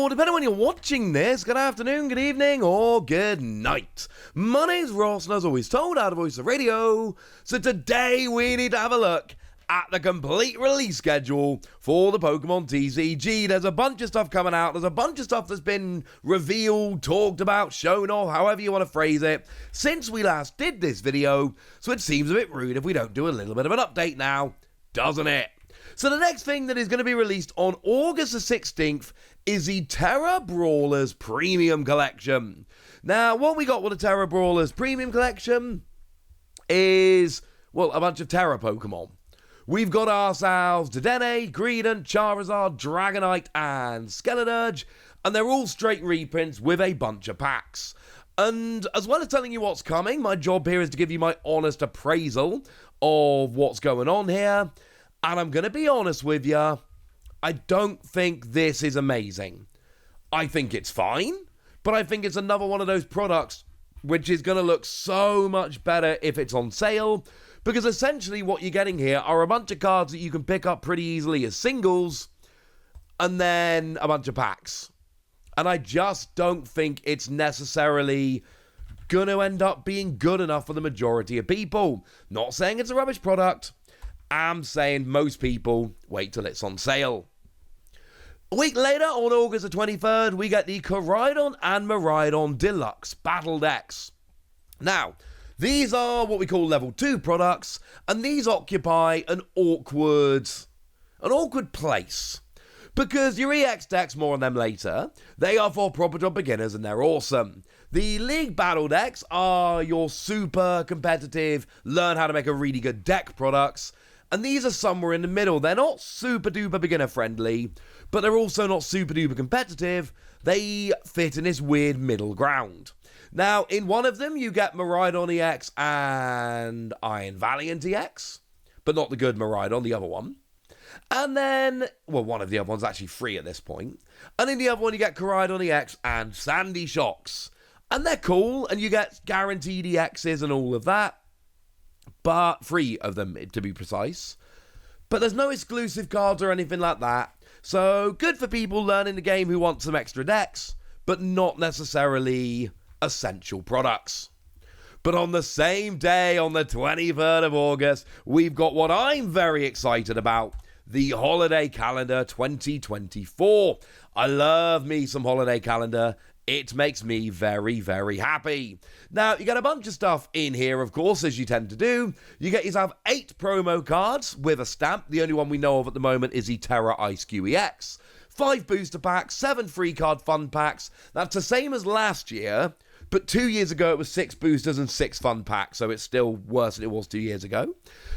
or depending on when you're watching this, good afternoon, good evening, or good night. My name's Ross, and as always told, out of Voice of Radio. So today we need to have a look at the complete release schedule for the Pokemon TCG. There's a bunch of stuff coming out. There's a bunch of stuff that's been revealed, talked about, shown off, however you want to phrase it, since we last did this video. So it seems a bit rude if we don't do a little bit of an update now, doesn't it? So the next thing that is going to be released on August the 16th is the Terra Brawlers Premium Collection. Now, what we got with the Terra Brawlers Premium Collection is, well, a bunch of Terra Pokemon. We've got ourselves Dedenne, Greedent, Charizard, Dragonite, and Skeleturge, and they're all straight reprints with a bunch of packs. And as well as telling you what's coming, my job here is to give you my honest appraisal of what's going on here. And I'm going to be honest with you, I don't think this is amazing. I think it's fine, but I think it's another one of those products which is going to look so much better if it's on sale, because essentially what you're getting here are a bunch of cards that you can pick up pretty easily as singles, and then a bunch of packs. And I just don't think it's necessarily going to end up being good enough for the majority of people. Not saying it's a rubbish product. I'm saying most people wait till it's on sale. A week later, on August the 23rd, we get the Koraidon and Miraidon Deluxe Battle Decks. Now, these are what we call level 2 products, and these occupy an awkward place. Because your EX decks, more on them later, they are for proper job beginners and they're awesome. The League Battle decks are your super competitive, learn how to make a really good deck products. And these are somewhere in the middle. They're not super duper beginner friendly, but they're also not super duper competitive. They fit in this weird middle ground. Now, in one of them, you get Miraidon EX and Iron Valiant EX, but not the good Miraidon, the other one. And then, well, one of the other ones is actually free at this point. And in the other one, you get Koraidon EX and Sandy Shocks. And they're cool, and you get guaranteed EXs and all of that. But 3 of them, to be precise. But there's no exclusive cards or anything like that. So good for people learning the game who want some extra decks, but not necessarily essential products. But on the same day, on the 23rd of August, we've got what I'm very excited about, the Holiday Calendar 2024. I love me some Holiday Calendar. It makes me very, very happy. Now, you get a bunch of stuff in here, of course, as you tend to do. You get yourself 8 promo cards with a stamp. The only one we know of at the moment is the Terra Ice QEX. 5 booster packs, 7 free card fun packs. That's the same as last year, but 2 years ago it was 6 boosters and 6 fun packs, so it's still worse than it was 2 years ago.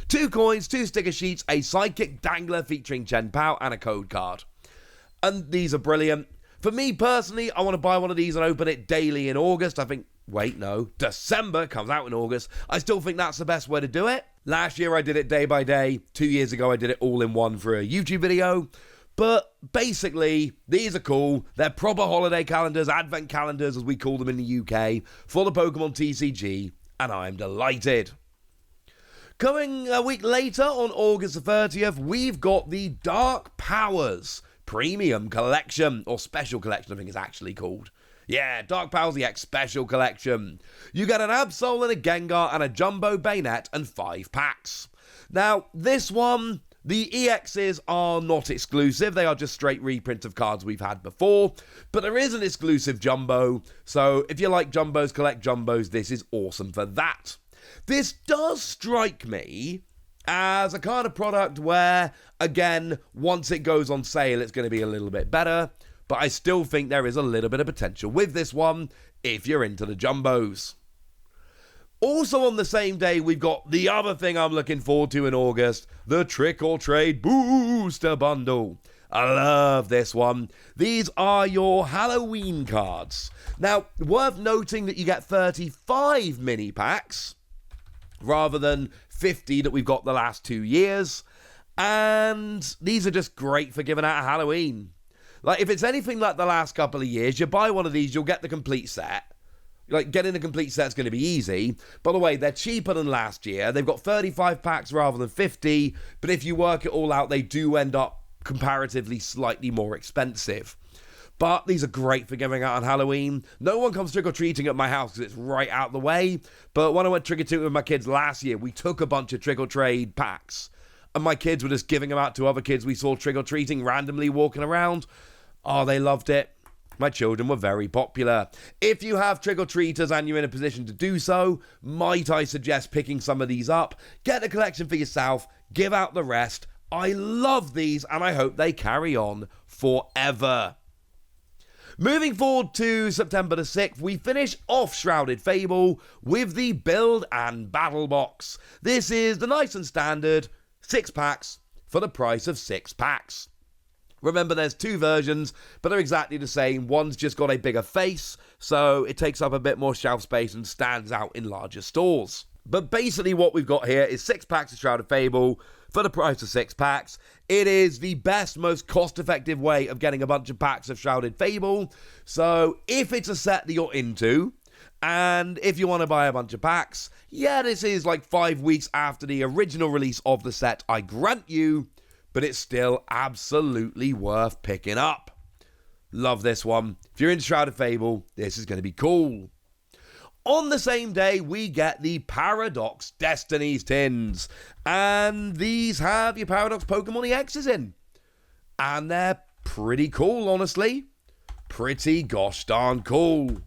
2 coins, 2 sticker sheets, a Psychic Dangler featuring Chen Pao, and a code card. And these are brilliant. For me personally, I want to buy one of these and open it daily in August. I think, wait, no, December comes out in August. I still think that's the best way to do it. Last year I did it day by day. 2 years ago I did it all in one for a YouTube video. But basically, these are cool. They're proper holiday calendars, advent calendars as we call them in the UK, for the Pokemon TCG, and I'm delighted. Coming a week later, on August the 30th, we've got the Dark Powers Premium Collection, or Special Collection, I think it's actually called. Yeah, Dark Powers EX Special Collection. You get an Absol and a Gengar and a Jumbo Bayonet and 5 packs. Now, this one, the EXs are not exclusive. They are just straight reprints of cards we've had before. But there is an exclusive Jumbo. So if you like Jumbos, collect Jumbos, this is awesome for that. This does strike me as a kind of product where, again, once it goes on sale, it's going to be a little bit better. But I still think there is a little bit of potential with this one if you're into the Jumbos. Also on the same day, we've got the other thing I'm looking forward to in August, the Trick or Trade Booster Bundle. I love this one. These are your Halloween cards. Now, worth noting that you get 35 mini packs rather than 50 that we've got the last 2 years. And these are just great for giving out at Halloween. Like, if it's anything like the last couple of years, you buy one of these, you'll get the complete set. Like, getting the complete set's going to be easy. By the way, they're cheaper than last year. They've got 35 packs rather than 50. But if you work it all out, they do end up comparatively slightly more expensive. But these are great for giving out on Halloween. No one comes trick-or-treating at my house because it's right out the way. But when I went trick-or-treating with my kids last year, we took a bunch of trick-or-trade packs. And my kids were just giving them out to other kids we saw trick-or-treating randomly walking around. Oh, they loved it. My children were very popular. If you have trick-or-treaters and you're in a position to do so, might I suggest picking some of these up, get a collection for yourself, give out the rest. I love these and I hope they carry on forever. Moving forward to September the 6th, we finish off Shrouded Fable with the Build and Battle Box. This is the nice and standard 6 packs for the price of 6 packs. Remember, there's 2 versions, but they're exactly the same. One's just got a bigger face, so it takes up a bit more shelf space and stands out in larger stores. But basically what we've got here is 6 packs of Shrouded Fable for the price of 6 packs. It is the best, most cost-effective way of getting a bunch of packs of Shrouded Fable. So if it's a set that you're into, and if you want to buy a bunch of packs, yeah, this is like 5 weeks after the original release of the set, I grant you, but it's still absolutely worth picking up. Love this one. If you're into Shrouded Fable, this is going to be cool. On the same day, we get the Paradox Destinies tins. And these have your Paradox Pokémon EXs in. And they're pretty cool, honestly. Pretty gosh darn cool.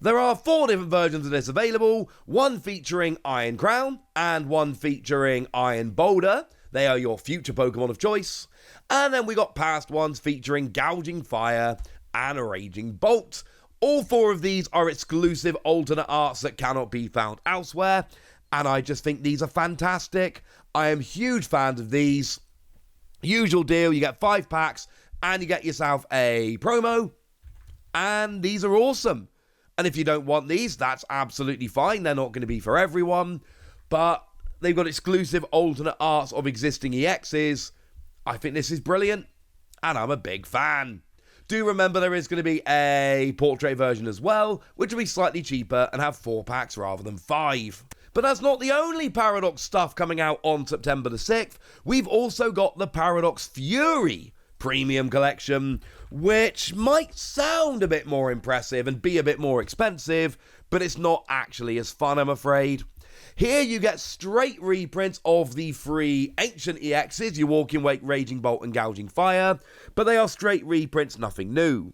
There are 4 different versions of this available. One featuring Iron Crown and one featuring Iron Boulder. They are your future Pokemon of choice. And then we got past ones featuring Gouging Fire and Raging Bolt. All 4 of these are exclusive alternate arts that cannot be found elsewhere, and I just think these are fantastic. I am huge fans of these. Usual deal, you get 5 packs, and you get yourself a promo, and these are awesome. And if you don't want these, that's absolutely fine. They're not going to be for everyone, but they've got exclusive alternate arts of existing EXs. I think this is brilliant, and I'm a big fan. Do remember there is going to be a portrait version as well, which will be slightly cheaper and have 4 packs rather than 5. But that's not the only Paradox stuff coming out on September the 6th. We've also got the Paradox Fury Premium Collection, which might sound a bit more impressive and be a bit more expensive, but it's not actually as fun, I'm afraid. Here you get straight reprints of the 3 ancient EXs, your Walking Wake, Raging Bolt and Gouging Fire, but they are straight reprints, nothing new.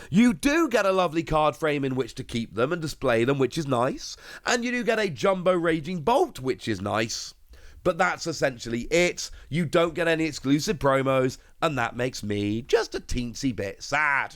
You do get a lovely card frame in which to keep them and display them, which is nice, and you do get a Jumbo Raging Bolt, which is nice. But that's essentially it. You don't get any exclusive promos, and that makes me just a teensy bit sad.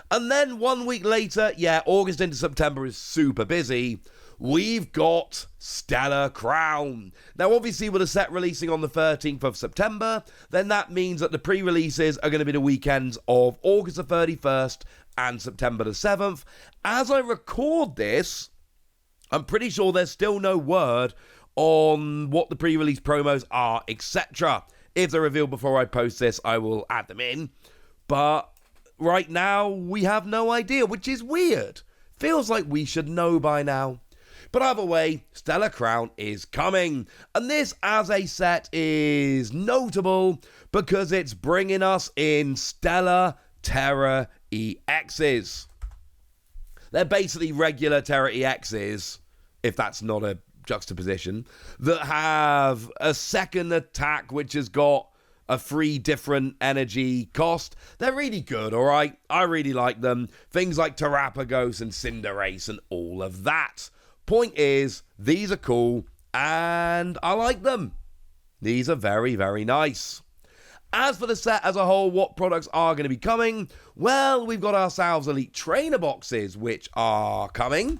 And then 1 week later, yeah, August into September is super busy, we've got Stellar Crown. Now, obviously, with the set releasing on the 13th of September, then that means that the pre-releases are going to be the weekends of August the 31st and September the 7th. As I record this, I'm pretty sure there's still no word on what the pre-release promos are, etc. If they're revealed before I post this, I will add them in. But right now, we have no idea, which is weird. Feels like we should know by now. But either way, Stellar Crown is coming. And this as a set is notable because it's bringing us in Stellar Terra EXs. They're basically regular Terra EXs, if that's not a juxtaposition, that have a second attack which has got a 3 different energy cost. They're really good, alright? I really like them. Things like Terrapagos and Cinderace and all of that. Point is, these are cool, and I like them. These are very, very nice. As for the set as a whole, what products are going to be coming? Well, we've got ourselves Elite Trainer boxes, which are coming,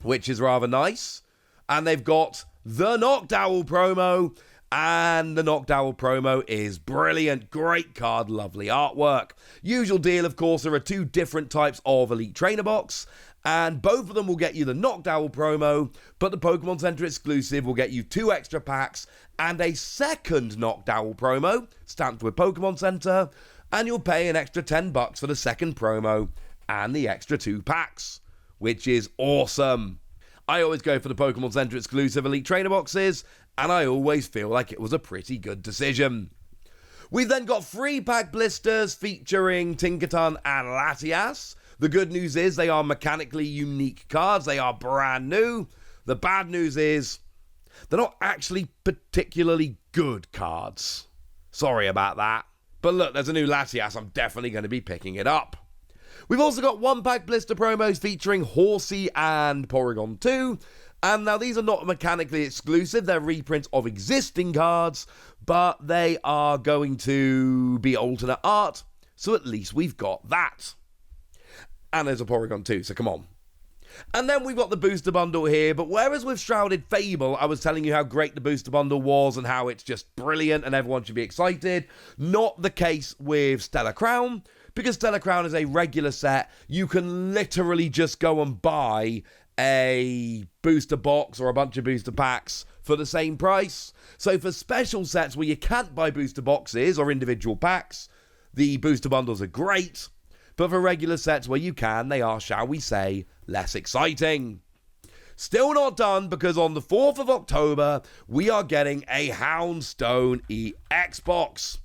which is rather nice. And they've got the Noctowl promo, and the Noctowl promo is brilliant. Great card, lovely artwork. Usual deal, of course, there are 2 different types of Elite Trainer box, and both of them will get you the Noctowl promo, but the Pokemon Center exclusive will get you 2 extra packs and a second Noctowl promo stamped with Pokemon Center, and you'll pay an extra $10 for the second promo and the extra 2 packs, which is awesome. I always go for the Pokemon Center exclusive Elite Trainer boxes, and I always feel like it was a pretty good decision. We've then got 3-pack blisters featuring Tinkaton and Latias. The good news is they are mechanically unique cards. They are brand new. The bad news is they're not actually particularly good cards. Sorry about that. But look, there's a new Latias. I'm definitely going to be picking it up. We've also got 1-pack blister promos featuring Horsey and Porygon 2. And now these are not mechanically exclusive. They're reprints of existing cards, but they are going to be alternate art. So at least we've got that. And there's a Porygon 2, so come on. And then we've got the booster bundle here, but whereas with Shrouded Fable, I was telling you how great the booster bundle was and how it's just brilliant and everyone should be excited, not the case with Stellar Crown, because Stellar Crown is a regular set. You can literally just go and buy a booster box or a bunch of booster packs for the same price. So for special sets where you can't buy booster boxes or individual packs, the booster bundles are great. But for regular sets where you can, they are, shall we say, less exciting. Still not done, because on the 4th of October, we are getting a Houndstone EX box.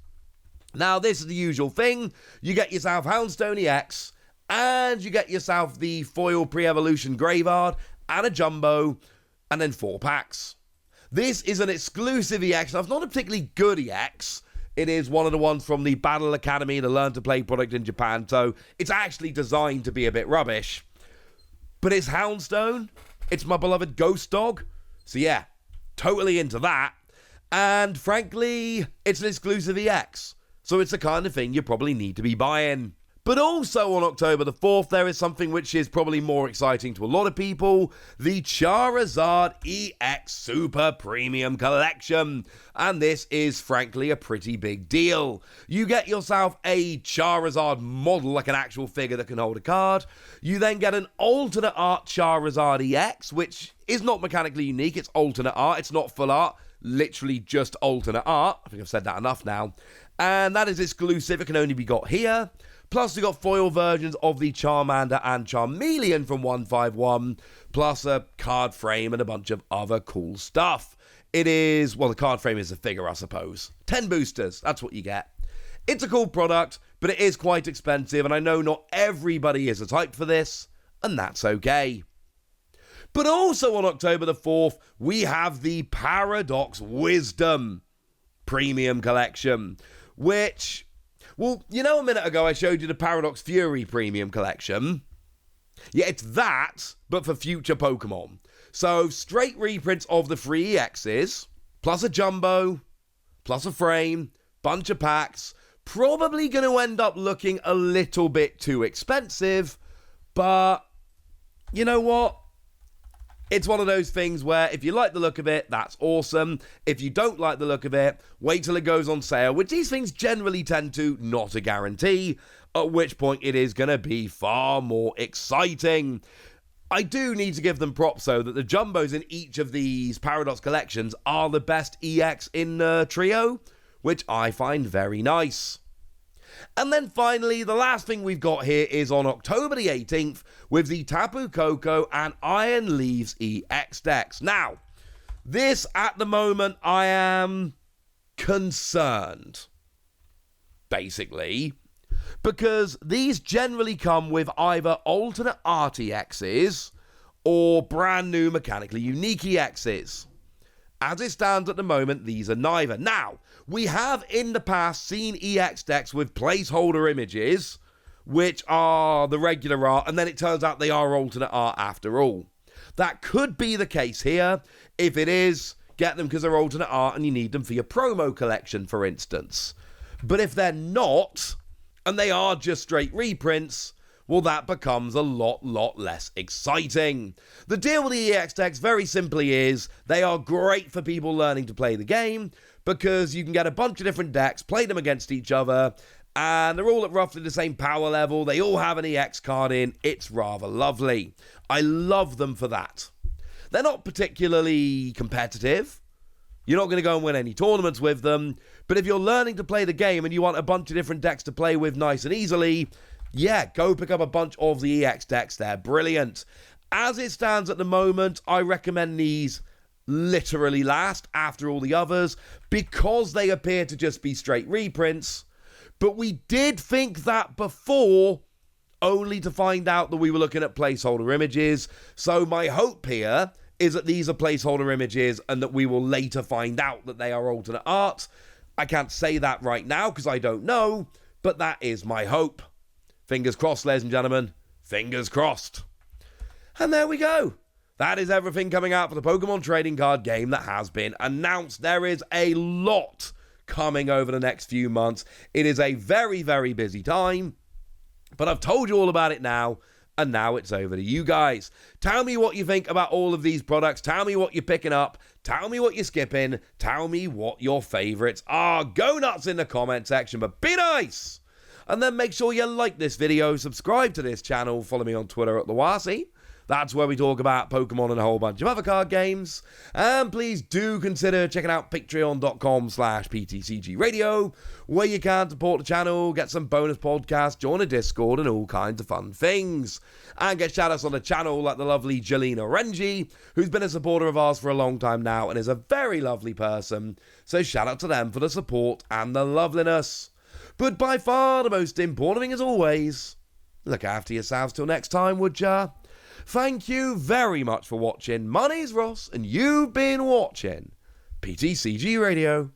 Now, this is the usual thing. You get yourself Houndstone EX, and you get yourself the foil pre-evolution Graveyard, and a Jumbo, and then 4 packs. This is an exclusive EX. Now, it's not a particularly good EX. It is one of the ones from the Battle Academy, the Learn to Play product in Japan, so it's actually designed to be a bit rubbish. But it's Houndstone, it's my beloved Ghost Dog, so yeah, totally into that. And frankly, it's an exclusive EX, so it's the kind of thing you probably need to be buying. But also on October the 4th, there is something which is probably more exciting to a lot of people, the Charizard EX Super Premium Collection. And this is frankly a pretty big deal. You get yourself a Charizard model, like an actual figure that can hold a card. You then get an alternate art Charizard EX, which is not mechanically unique, it's alternate art, it's not full art, literally just alternate art. I think I've said that enough now. And that is exclusive, it can only be got here. Plus, we got foil versions of the Charmander and Charmeleon from 151, plus a card frame and a bunch of other cool stuff. It is, well, the card frame is a figure, I suppose. 10 boosters, that's what you get. It's a cool product, but it is quite expensive, and I know not everybody is as hyped for this, and that's okay. But also on October the 4th, we have the Paradox Wisdom Premium Collection, which... Well, you know, a minute ago I showed you the Paradox Fury Premium Collection. Yeah, it's that, but for future Pokemon. So, straight reprints of the 3 EXs, plus a Jumbo, plus a frame, bunch of packs. Probably going to end up looking a little bit too expensive, but you know what? It's one of those things where if you like the look of it, that's awesome. If you don't like the look of it, wait till it goes on sale, which these things generally tend to, not a guarantee, at which point it is going to be far more exciting. I do need to give them props, though, that the Jumbos in each of these Paradox collections are the best EX in the trio, which I find very nice. And then finally, the last thing we've got here is on October the 18th with the Tapu Koko and Iron Leaves EX decks. Now, this at the moment I am concerned, basically, because these generally come with either alternate art EXs or brand new mechanically unique EXs. As it stands at the moment, these are neither. Now, we have in the past seen EX decks with placeholder images, which are the regular art, and then it turns out they are alternate art after all. That could be the case here. If it is, get them because they're alternate art and you need them for your promo collection, for instance. But if they're not, and they are just straight reprints, well, that becomes a lot less exciting. The deal with the EX decks very simply is they are great for people learning to play the game because you can get a bunch of different decks, play them against each other, and they're all at roughly the same power level. They all have an EX card in. It's rather lovely. I love them for that. They're not particularly competitive. You're not going to go and win any tournaments with them, but if you're learning to play the game and you want a bunch of different decks to play with nice and easily, yeah, go pick up a bunch of the EX decks. They're brilliant. As it stands at the moment, I recommend these literally last after all the others because they appear to just be straight reprints. But we did think that before, only to find out that we were looking at placeholder images. So my hope here is that these are placeholder images and that we will later find out that they are alternate art. I can't say that right now because I don't know, but that is my hope. Fingers crossed, ladies and gentlemen. Fingers crossed. And there we go. That is everything coming out for the Pokemon trading card game that has been announced. There is a lot coming over the next few months. It is a very, very busy time, but I've told you all about it now, and now it's over to you guys. Tell me what you think about all of these products. Tell me what you're picking up. Tell me what you're skipping. Tell me what your favorites are. Go nuts in the comment section, but be nice. And then make sure you like this video, subscribe to this channel, follow me on Twitter at @TheWasi. That's where we talk about Pokemon and a whole bunch of other card games. And please do consider checking out patreon.com/PTCG Radio, where you can support the channel, get some bonus podcasts, join a Discord, and all kinds of fun things. And get shout-outs on the channel like the lovely Jelena Renji, who's been a supporter of ours for a long time now and is a very lovely person. So shout out to them for the support and the loveliness. But by far the most important thing as always, look after yourselves till next time, would ya? Thank you very much for watching. My name's Ross, and you've been watching PTCG Radio.